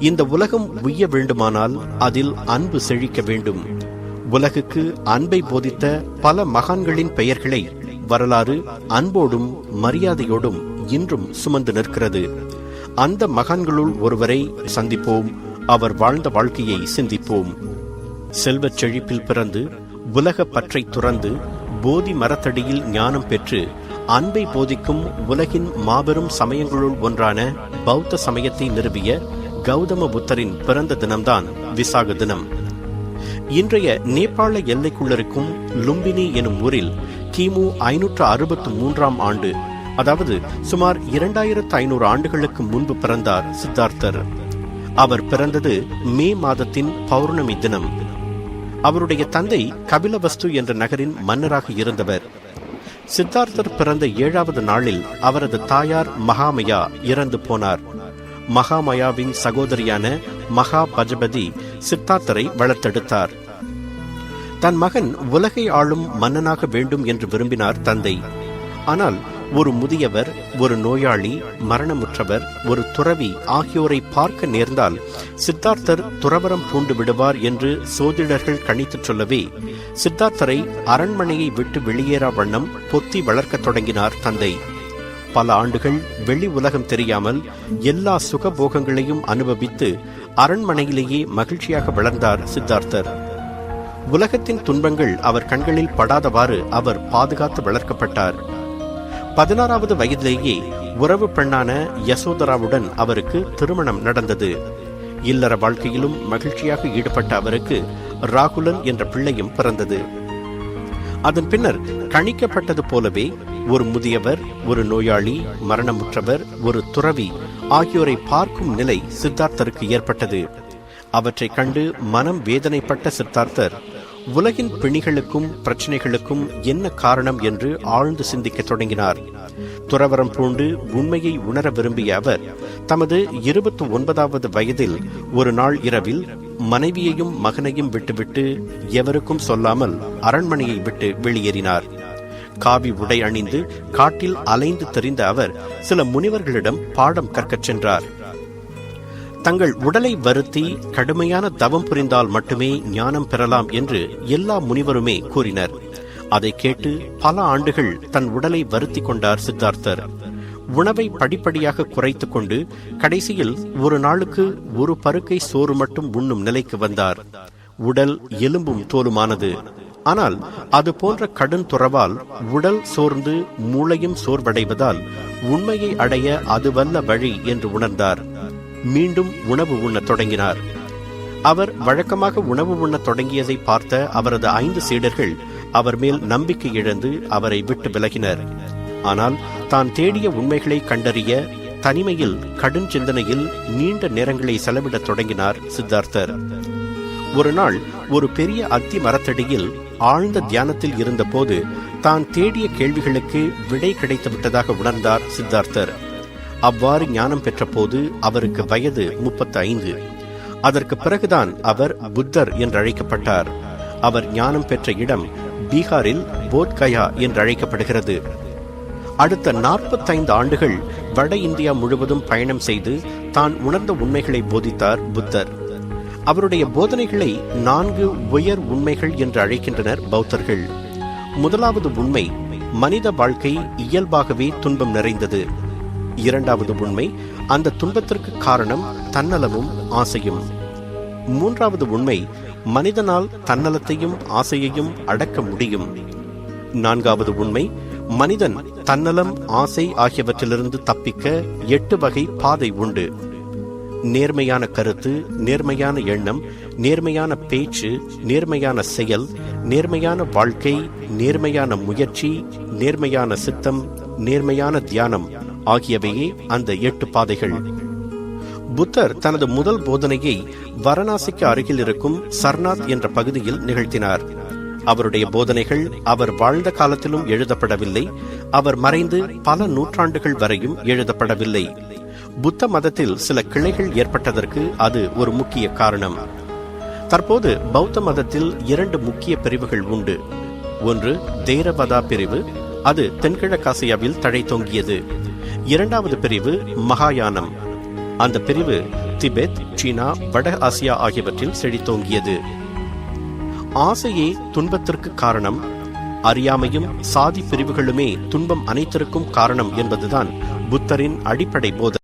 இந்த உலகம் உய்ய வேண்டுமானால் அதில் அன்பு செழிக்க வேண்டும். உலகுக்கு அன்பை போதித்த பல மகான்களின் பெயர்களை வரலாறு அன்போடும் மரியாதையோடும் இன்றும் சுமந்து நிற்கிறது. அந்த மகான்களுள் ஒருவரை சந்திப்போம். அவர் வாழ்ந்த வாழ்க்கையை சிந்திப்போம். செல்வச் செழிப்பில் பிறந்து உலக பற்றை துறந்து போதி மரத்தடியில் ஞானம் பெற்று அன்பை போதிக்கும் உலகின் மாபெரும் சமயங்களுள் ஒன்றான பௌத்த சமயத்தை நிறுவிய கௌதம புத்தரின் பிறந்த தினம்தான் விசாக தினம். இன்றைய நேபாள எல்லைக்குள்ளிருக்கும் லும்பினி எனும் ஊரில் கிமு 563 ஆண்டு, அதாவது சுமார் 2500 ஆண்டுகளுக்கு முன்பு பிறந்தார் சித்தார்த்தர். அவர் பிறந்தது மே மாதத்தின் பௌர்ணமி தினம். அவருடைய தந்தை கபிலவஸ்து என்ற நகரின் மன்னராக இருந்தவர். சித்தார்த்தர் பிறந்த 7வது நாளில் அவரது தாயார் மகாமயா இறந்து போனார். மகாமயாவின் சகோதரியான மகா பஜபதி சித்தார்த்தரை வளர்த்தெடுத்தார். தன் மகன் உலகை ஆளும் மன்னனாக வேண்டும் என்று விரும்பினார் தந்தை. ஆனால் ஒரு முதியவர், ஒரு நோயாளி, மரணமுற்றவர், ஒரு துறவி ஆகியோரை பார்க்க நேர்ந்தால் சித்தார்த்தர் துறவரம் பூண்டு விடுவார் என்று சோதிடர்கள் கணித்துச் சொல்லவே சித்தார்த்தரை அரண்மனையை விட்டு வெளியேறா வண்ணம் பொத்தி வளர்க்கத் தொடங்கினார் தந்தை. பல ஆண்டுகள் வெளி உலகம் தெரியாமல் எல்லா சுகபோகங்களையும் அனுபவித்து அரண்மனையிலேயே மகிழ்ச்சியாக வளர்ந்தார் சித்தார்த்தர். உலகத்தின் துன்பங்கள் அவர் கண்களில் படாதவாறு அவர் பாதுகாத்து வளர்க்கப்பட்டார். 16வது வயதிலேயே உறவு பெண்ணான யசோதராவுடன் அவருக்கு திருமணம் நடந்தது. இல்லற வாழ்க்கையிலும் மகிழ்ச்சியாக ஈடுபட்ட அவருக்கு ராகுலன் என்ற பிள்ளையும் பிறந்தது. அதன் பின்னர் கணிக்கப்பட்டது போலவே ஒரு முதியவர், ஒரு நோயாளி, மரணமுற்றவர், ஒரு துறவி ஆகியோரை பார்க்கும் நிலை சித்தார்த்தருக்கு ஏற்பட்டது. அவற்றை கண்டு மனம் வேதனைப்பட்ட சித்தார்த்தர் உலகின் பிணிகளுக்கும் பிரச்சனைகளுக்கும் என்ன காரணம் என்று ஆழ்ந்து சிந்திக்க தொடங்கினார். துறவரம் பூண்டு உண்மையை உணர விரும்பிய அவர் தமது 29வது வயதில் ஒரு நாள் இரவில் மனைவியையும் மகனையும் விட்டுவிட்டு எவருக்கும் சொல்லாமல் அரண்மனையை விட்டு வெளியேறினார். காவி உடை அணிந்து காட்டில் அலைந்து தெரிந்த அவர் சில முனிவர்களிடம் பாடம் கற்கச் சென்றார். தங்கள் உடலை வருத்தி கடுமையான தவம் புரிந்தால் மட்டுமே ஞானம் பெறலாம் என்று எல்லா முனிவருமே கூறினர். அதை கேட்டு பல ஆண்டுகள் தன் உடலை வருத்தி கொண்டார் சித்தார்த்தர். உணவை படிப்படியாக குறைத்து கொண்டு கடைசியில் ஒரு நாளுக்கு ஒரு பருக்கை சோறு மட்டும் உண்ணும் நிலைக்கு வந்தார். உடல் எலும்பும் தோலுமானது. ஆனால் அது போன்ற கடும் துறவால் உடல் சோர்ந்து மூளையும் சோர்வடைவதால் உண்மையை அடைய அதுவல்ல வழி என்று உணர்ந்தார். மீண்டும் உணவு உண்ணத் தொடங்கினார். அவர் வழக்கமாக உணவு உண்ணத் தொடங்கியதை பார்த்த அவரது 5 சீடர்கள் அவர் மேல் நம்பிக்கை இழந்து அவரை விட்டு விலகினர். ஆனால் தான் தேடிய உண்மைகளை கண்டறிய தனிமையில் கடும் சிந்தனையில் நீண்ட நேரங்களை செலவிடத் தொடங்கினார் சித்தார்த்தர். ஒரு நாள் ஒரு பெரிய அத்தி மரத்தடியில் ஆழ்ந்த தியானத்தில் இருந்தபோது தான் தேடிய கேள்விகளுக்கு விடை கிடைத்து விட்டதாக உணர்ந்தார் சித்தார்த்தர். அவ்வாறு ஞானம் பெற்ற போது அவருக்கு வயது 35. அதற்கு பிறகுதான் அவர் புத்தர் என்று அழைக்கப்பட்டார். அவர் ஞானம் பெற்ற இடம் பீகாரில் போத்கயா என்று அழைக்கப்படுகிறது. அடுத்த 45 ஆண்டுகள் வட இந்தியா முழுவதும் பயணம் செய்து தான் உணர்ந்த உண்மைகளை போதித்தார் புத்தர். அவருடைய போதனைகளை 4 உயர் உண்மைகள் என்று அழைக்கின்றனர் பௌத்தர்கள். முதலாவது உண்மை, மனித வாழ்க்கை இயல்பாகவே துன்பம் நிறைந்தது. 2வது உண்மை, அந்த துன்பத்திற்கு காரணம் தன்னலமும் ஆசையும். 3வது உண்மை, மனிதனால் தன்னலத்தையும் ஆசையையும் அடக்க முடியும். 4வது உண்மை, மனிதன் தன்னலம் ஆசை ஆகியவற்றிலிருந்து தப்பிக்க 8 வகை பாதை உண்டு. நேர்மையான கருத்து, நேர்மையான எண்ணம், நேர்மையான பேச்சு, நேர்மையான செயல், நேர்மையான வாழ்க்கை, நேர்மையான முயற்சி, நேர்மையான சித்தம், நேர்மையான தியானம் ஆகியவையே அந்த 8 பாதைகள். புத்தர் தனது முதல் போதனையை வாரணாசிக்கு அருகில் இருக்கும் சர்நாத் என்ற பகுதியில் நிகழ்த்தினார். அவருடைய போதனைகள் அவர் வாழ்ந்த காலத்திலும் எழுதப்படவில்லை. அவர் மறைந்து பல நூற்றாண்டுகள் வரையும் எழுதப்படவில்லை. புத்த மதத்தில் சில கிளைகள் ஏற்பட்டதற்கு அது ஒரு முக்கிய காரணம். தற்போது பௌத்த மதத்தில் 2 முக்கிய பிரிவுகள் உண்டு. ஒன்று தேரவதா பிரிவு, அது தென்கிழக்காசியாவில் தழைத்தோங்கியது. 2வது பிரிவு மகாயானம். அந்த பிரிவு திபெத், சீனா, வட ஆசியா ஆகியவற்றில் செழித்தோங்கியது. ஆசையே துன்பத்திற்கு காரணம், அறியாமையும் சாதி பிரிவுகளுமே துன்பம் அனைத்திற்கும் காரணம் என்பதுதான் புத்தரின் அடிப்படை போதனை.